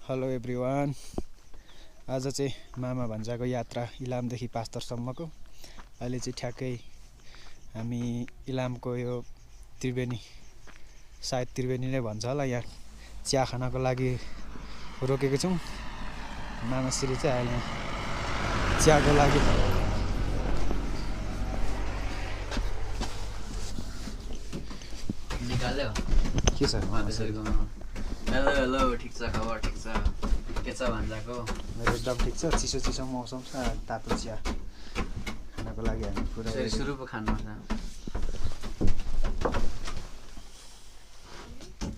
Hello everyone. आज चाहिँ मामा भन्जाको यात्रा इलामदेखि पाँचथरसम्मको। अहिले चाहिँ ठ्याक्कै हामी इलामको यो त्रिवेणी, सायद त्रिवेणी नै भन्छ होला, यहाँ चिया खानको लागि रोकेको छौँ। मामाश्री चाहिँ अहिले चियाको लागि निकाल्यो के छ? हेलो हेलो, ठिक छ, खबर ठिक छ? के छ भन्जाको? मेरो एकदम ठिक छ। चिसो चिसो मौसम छ, तातो चिया खानको लागि हामी पुरा सुरु पो खानुपर्छ।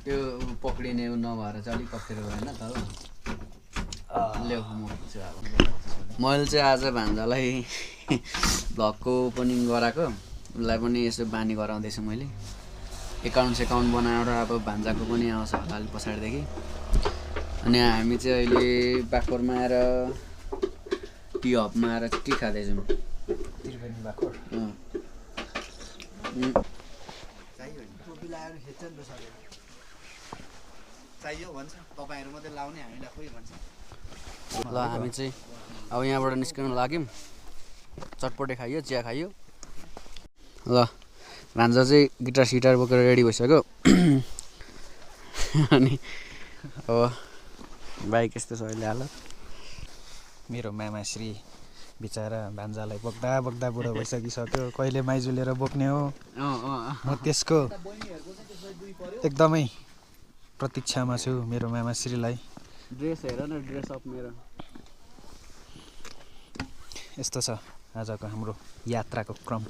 त्यो पक्रिने नभएर चाहिँ अलिक अप्ठ्यारो भएन त? ल्याउ म चाहिँ अब मैले चाहिँ आज भान्जालाई भ्लगको ओपनिङ गराएको, उसलाई पनि यसो बानी गराउँदैछु मैले। एकाउन्ट बनाएर अब भान्जाको पनि आउँछ होला अलि पछाडिदेखि। अनि हामी चाहिँ अहिले बाखोरमा आएर टी हबमा आएर टी खाँदैछौँ। त्रिवेणी बाखोर चाहियो भन्छ तपाईहरु मात्रै लाउने, हामीलाई खोइ भन्छ। ल हामी चाहिँ अब यहाँबाट निस्कन लाग्यौँ। चटपटे खाइयो, चिया खाइयो। ल भान्जा चाहिँ गिटार सिटार बोकेर रेडी भइसक्यो। अनि अब बाइक यस्तो छ अहिले हालत। मेरो मामाश्री बिचरा भान्जालाई बोक्दा बोक्दा बुढो भइसकिसक्यो। कहिले माइजू लिएर बोक्ने हो, म त्यसको एकदमै प्रतीक्षामा छु मेरो मामाश्रीलाई। ड्रेस हेर न, ड्रेस अप मेरो। यस्तो छ आजको हाम्रो यात्राको क्रम।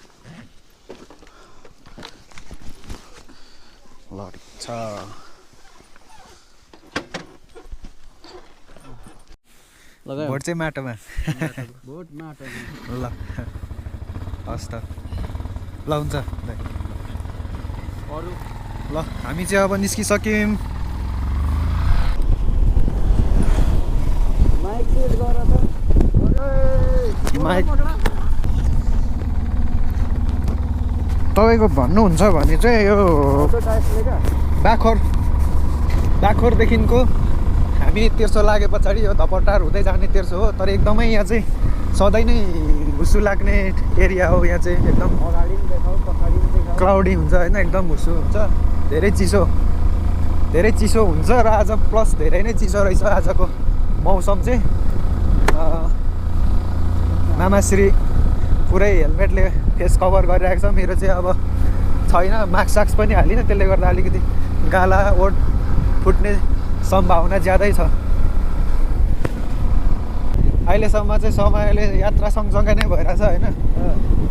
ल छ भोट चाहिँ माटोमा। भोट माटो। ल हस् त, ल हुन्छ दाइ। अरू ल हामी चाहिँ अब निस्किसक्यौँ। माइक सेट गर त। माइक तपाईँको भन्नुहुन्छ भने चाहिँ यो बाखोरदेखिको हामी तेर्सो लागे पछाडि यो धपटार हुँदै जाने तेर्सो हो। तर एकदमै यहाँ चाहिँ सधैँ नै हुस्सु लाग्ने एरिया हो। यहाँ चाहिँ एकदम क्लाउडी हुन्छ होइन, एकदम हुस्सु हुन्छ, धेरै चिसो हुन्छ। र आज प्लस धेरै नै चिसो रहेछ आजको मौसम चाहिँ। मामाश्री पुरै हेलमेटले फेस कभर गरिरहेको छ। मेरो चाहिँ अब छैन, मास्क साक्स पनि हालिनँ, त्यसले गर्दा अलिकति गाला ओठ फुट्ने सम्भावना ज्यादै छ। अहिलेसम्म चाहिँ समयले यात्रा सँगसँगै नै भइरहेछ होइन।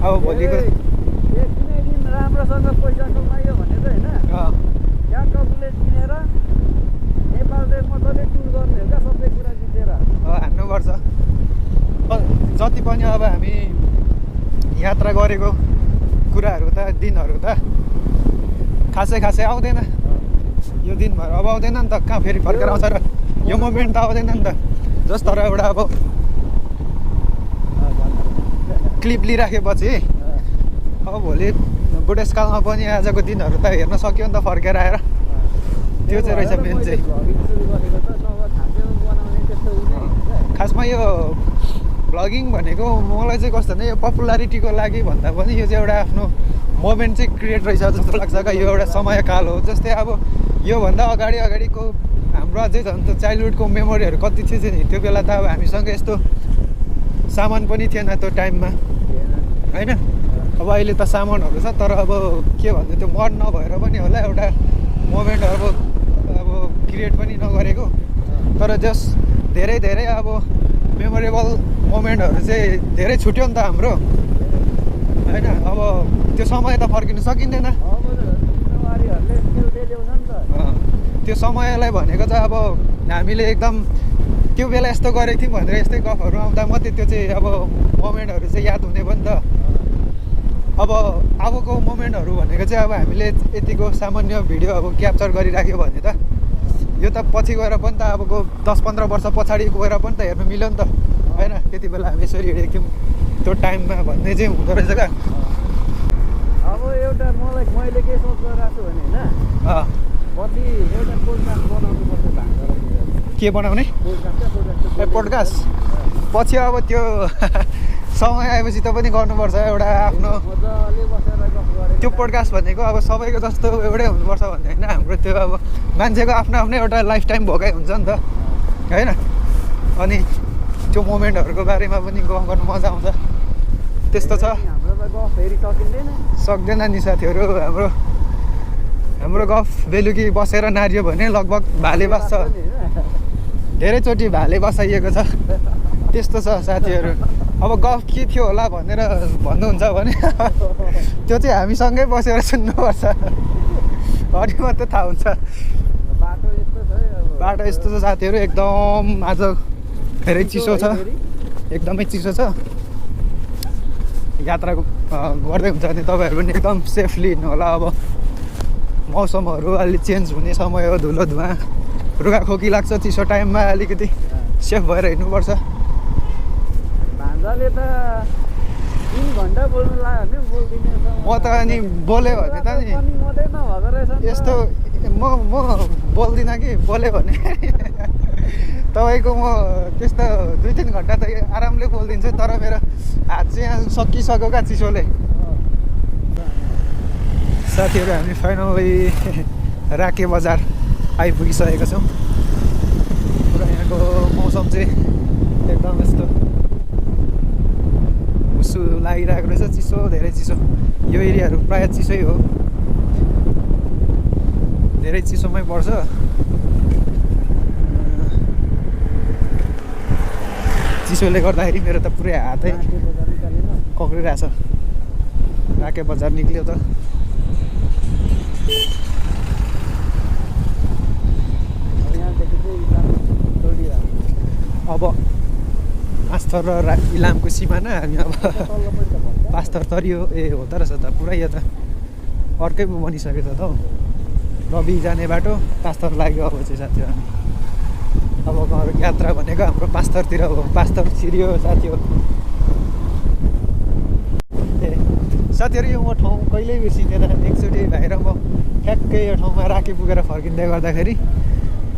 अब भोलिको राम्रोसँग पैसा कमायो भने चाहिँ होइन, यहाँ कबुले किनेर नेपाल चाहिँ मजाले टुर गर्ने हो क्या, सबै कुरा जितेर हान्नुपर्छ। जति पनि अब हामी यात्रा गरेको कुराहरू त दिनहरू त खासै आउँदैन। यो दिनभर अब आउँदैन नि त, कहाँ फेरि फर्केर आउँछ र यो मोमेन्ट त आउँदैन नि त। जस्तो तर एउटा अब क्लिप लिइराखेपछि अब भोलि बुढेसकालमा पनि आजको दिनहरू त हेर्न सक्यो नि त फर्केर आएर। त्यो चाहिँ रहेछ मेन चाहिँ। खासमा यो भ्लगिङ भनेको मलाई चाहिँ कस्तो भने यो पपुलारिटीको लागि भन्दा पनि यो चाहिँ एउटा आफ्नो मोमेन्ट चाहिँ क्रिएट रहेछ जस्तो लाग्छ क्या। यो एउटा समयकाल हो। जस्तै अब योभन्दा अगाडिको हाम्रो अझै झन् त चाइल्डहुडको मेमोरीहरू कति थियो नि। त्यो बेला त अब हामीसँग यस्तो सामान पनि थिएन त्यो टाइममा होइन। अब अहिले त सामानहरू छ, तर अब के भन्ने त्यो मन नभएर पनि होला, एउटा मोमेन्टहरू अब क्रिएट पनि नगरेको। तर जस धेरै अब मेमोरेबल मोमेन्टहरू चाहिँ धेरै छुट्यो नि त हाम्रो होइन। अब त्यो समय त फर्किनु सकिँदैन। त्यो समयलाई भनेको चाहिँ अब हामीले एकदम त्यो बेला यस्तो गरेको थियौँ भनेर यस्तै गफहरू आउँदा मात्रै त्यो चाहिँ अब मोमेन्टहरू चाहिँ याद हुने पनि त। अब अबको मोमेन्टहरू भनेको चाहिँ अब हामीले यतिको सामान्य भिडियो अब क्याप्चर गरिराख्यो भने त यो त पछि गएर पनि त अबको 10-15 वर्ष पछाडि गएर पनि त हेर्नु मिल्यो नि त होइन। त्यति बेला हामी यसरी हिँडेको थियौँ त्यो टाइममा भन्ने चाहिँ हुँदो रहेछ क्या। अब एउटा मैले के सोच गरिरहेको छु भने होइन, कति एउटा पोडकास्ट बनाउनुपर्छ भान्जा के बनाउने ए पोडकास्ट पछि अब त्यो समय आएपछि त पनि गर्नुपर्छ एउटा आफ्नो त्यो पोडकास्ट भनेको अब सबैको जस्तो एउटै हुनुपर्छ भन्ने होइन हाम्रो त्यो अब मान्छेको आफ्नो आफ्नै एउटा लाइफ टाइम भोकै हुन्छ नि त होइन अनि त्यो मोमेन्टहरूको बारेमा पनि गफ गर्नु मजा आउँछ त्यस्तो छ सक्दैन नि साथीहरू हाम्रो गफ बेलुकी बसेर नारियो भने लगभग भाले बस्छ धेरैचोटि भाले बसाइएको छ त्यस्तो छ साथीहरू अब गफ के थियो होला भनेर भन्नुहुन्छ भने त्यो चाहिँ हामीसँगै बसेर सुन्नुपर्छ अनि मात्रै थाहा हुन्छ बाटो यस्तो छ साथीहरू एकदम आज धेरै चिसो छ एकदमै चिसो छ यात्रा गर्दै हुन्छ भने तपाईँहरू पनि एकदम सेफली हिँड्नु होला अब मौसमहरू अलि चेन्ज हुने समय हो धुलो धुवा रुगाखोकी लाग्छ चिसो टाइममा अलिकति सेफ भएर हिँड्नुपर्छ म त अनि बोल्यो भने त नि यस्तो म बोल्दिनँ कि बोल्यो भने तपाईँको म त्यस्तो 2-3 घन्टा त आरामले बोलिदिन्छु तर मेरो हात चाहिँ यहाँ सकिसक्यो क्या चिसोले साथीहरू हामी फाइनली राके बजार आइपुगिसकेका छौँ पुरा यहाँको मौसम चाहिँ एकदम यस्तो उसु लागिरहेको रहेछ चिसो धेरै चिसो यो एरियाहरू प्रायः चिसै हो धेरै चिसोमै पर्छ चिसोले गर्दाखेरि मेरो त पुरै हातै कक्रिरहेछ राके बजार निक्ल्यो त अब पाँचथर र इलामको सिमाना हामी अब पाँचथर तरियो ए हो त रहेछ त पुरै यो त अर्कै बनिसकेको छ त हौ रवि जाने बाटो पाँचथर लाग्यो अब चाहिँ साथीहरू हामी अब यात्रा भनेको हाम्रो पाँचथरतिर हो पाँचथर छिरियो साथी हो ए साथीहरू यो म ठाउँ कहिल्यै बिर्सिँदैन एकचोटि भाइ र म ठ्याक्कै यो ठाउँमा राखी पुगेर फर्किँदै गर्दाखेरि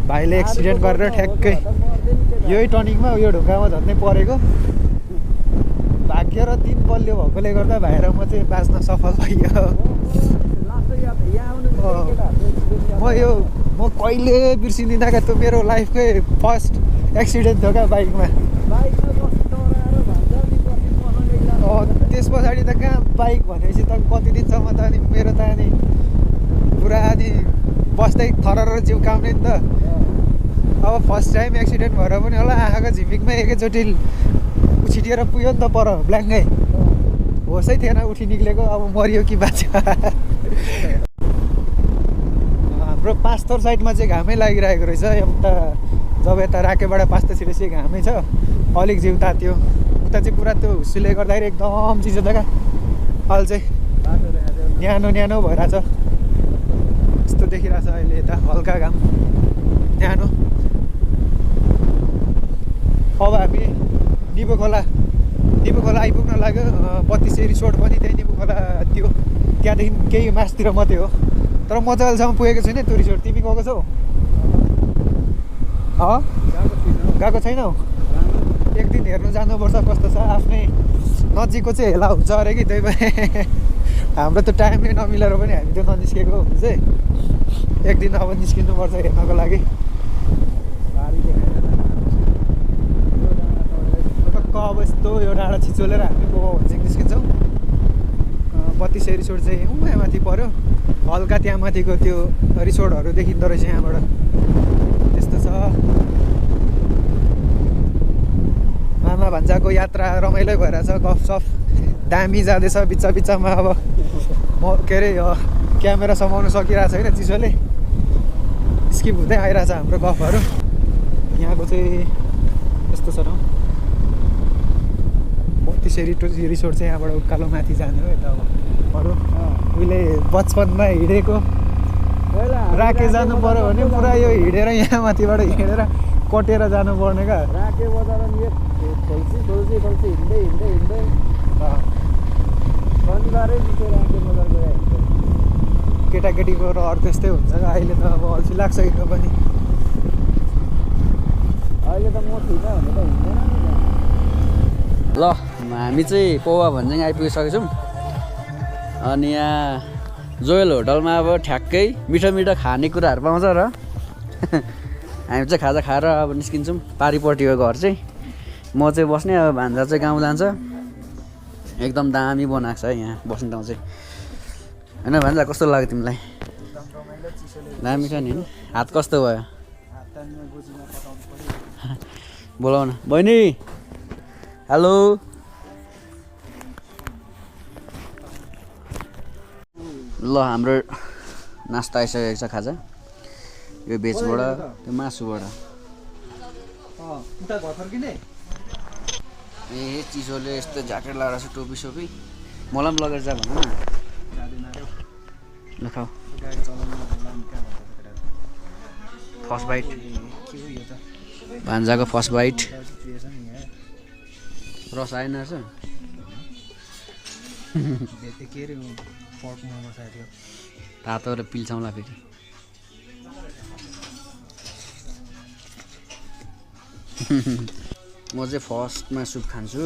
भाइले एक्सिडेन्ट गरेर ठ्याक्कै यही टर्निङमा यो ढुङ्गामा झन्डै परेको भाग्य र 3 बलियो भएकोले गर्दा भाइ र म चाहिँ बाँच्न सफल भइयो म कहिले बिर्सिँदिनँ क्या त्यो मेरो लाइफकै फर्स्ट एक्सिडेन्ट थियो क्या बाइकमा त्यस पछाडि त कहाँ बाइक भनेपछि त कति दिनसम्म त अनि मेरो त अनि पुरा अनि बस्दै थरर जिउ काम्ने नि त अब फर्स्ट टाइम एक्सिडेन्ट भएर पनि होला आँखाको झिपिकमै एकैचोटि उछिटिएर पुग्यो नि त पर ब्ल्याङ्कै होसै थिएन उठि निक्लेको अब मरियो कि बाँच्यो हाम्रो पाँचथर साइडमा चाहिँ घामै लागिरहेको रहेछ यता जब यता राकेबाट पाँचथर छिरेपछि घामै छ अलिक जिउ तात्यो उता चाहिँ पुरा त्यो हुस्सीले गर्दाखेरि एकदम चिसो छ क्या अहिले चाहिँ न्यानो न्यानो भइरहेछ यस्तो देखिरहेछ अहिले यता हल्का घाम न्यानो अब हामी निबो खोला आइपुग्न लाग्यो 32 रिसोर्ट पनि त्यही निबो खोला त्यो त्यहाँदेखि केही मासतिर मात्रै हो तर म चाहिँ अहिलेसम्म पुगेको छुइनँ त्यो रिसोर्ट तिमी गएको छौ गएको छैनौ एक दिन हेर्नु जानुपर्छ कस्तो छ आफ्नै नजिकको चाहिँ हेला हुन्छ अरे कि त्यही भएर हाम्रो त टाइमले नमिलेर पनि हामी त्यो ननिस्केको चाहिँ एक दिन अब निस्किनुपर्छ हेर्नको लागि अब यस्तो यो डाँडा छिचोलेर हामी गोवा चाहिँ निस्किन्छौँ 32 रिसोर्ट चाहिँ यहाँ माथि पऱ्यो हल्का त्यहाँ माथिको त्यो रिसोर्टहरू देखिँदो रहेछ यहाँबाट त्यस्तो छ मामा भान्जाको यात्रा रमाइलो भइरहेछ गफसफ दामी जाँदैछ बिच्चा बिच्चामा अब म के अरे क्यामेरा समाउनु सकिरहेको छैन चिसोले स्किप हुँदै आइरहेछ हाम्रो गफहरू यहाँको चाहिँ यस्तो छ न 32 रिसोर्ट चाहिँ यहाँबाट उकालो माथि जाने हो यता अब अरू उहिले बचपनमा हिँडेको राके जानु पर्यो भने पुरा यो हिँडेर यहाँ माथिबाट हिँडेर कटेर जानुपर्ने क्या राके बजार खोल्सी हिँड्दै शनिबारै राके बजार गएर केटाकेटीको रहर त्यस्तै हुन्छ क्या अहिले त अब अल्छी लाग्छ हिँड्नु पनि हिँड्न भने त हिँड्दैन नि। ल हामी चाहिँ पौवा भन्ज्याङ आइपुगिसकेको छौँ। अनि यहाँ जोयल होटलमा अब ठ्याक्कै मिठो मिठो खानेकुराहरू पाउँछ र हामी चाहिँ खाजा खाएर अब निस्किन्छौँ। पारिपट्टिको घर चाहिँ म चाहिँ बस्ने, अब भान्जा चाहिँ गाउँ जान्छ। एकदम दामी बनाएको छ है यहाँ बस्ने ठाउँ चाहिँ होइन भान्जा? कस्तो लाग्यो तिमीलाई? दामी छ नि होइन? हात कस्तो भयो? बोलाउ न बहिनी। हेलो। ल हाम्रो नास्ता आइसकेको छ, खाजा। यो भेजबाट, त्यो मासुबाट। ए चिसोले यस्तो ज्याकेट लगाएर छ, टोपी सोपी। मलाई पनि लगेर जा भन न। ल खाऊ। फर्स्ट बाइट, भान्जाको फर्स्ट बाइट। रस आएन रहेछ। तातो र पिल्छौँला फेरि। म चाहिँ फर्स्टमा सुप खान्छु।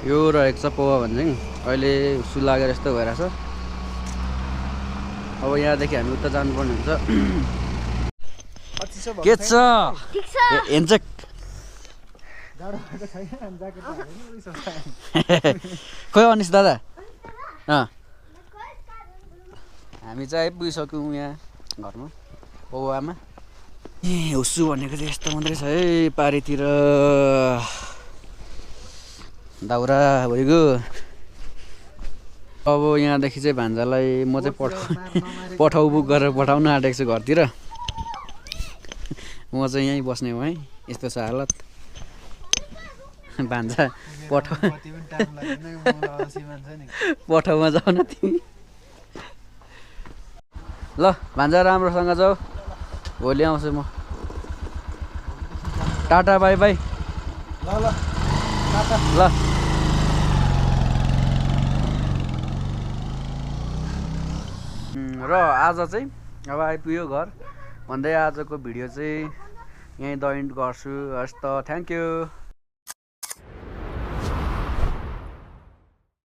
यो रहेको छ पौवा भन्ज्याङ। अहिले उसु लागेर यस्तो भइरहेछ। अब यहाँदेखि हामी उता जानुपर्ने हुन्छ। के छ हेन्चेक? खोइ अनिस दादा। हामी चाहिँ आइपुगिसक्यौँ यहाँ घरमा पौवामा। ए हुस्सु भनेको चाहिँ यस्तो मात्रै छ है पारितिर। दाउरा भइगयो। अब यहाँदेखि चाहिँ भान्जालाई म चाहिँ पठाउ बुक गरेर पठाउन आँटेको छु घरतिर। म चाहिँ यहीँ बस्ने हो है। यस्तो छ हालत। भान्जा पठाउमा जाऊ न तिमी। ल भान्जा राम्रोसँग जाऊ, भोलि आउँछु म। Tata bye by. ल र आज चाहिँ अब आइपुग्यो घर भन्दै आजको भिडियो चाहिँ यहीँ द इन्ड गर्छु। हस् त, थ्याङ्क यू।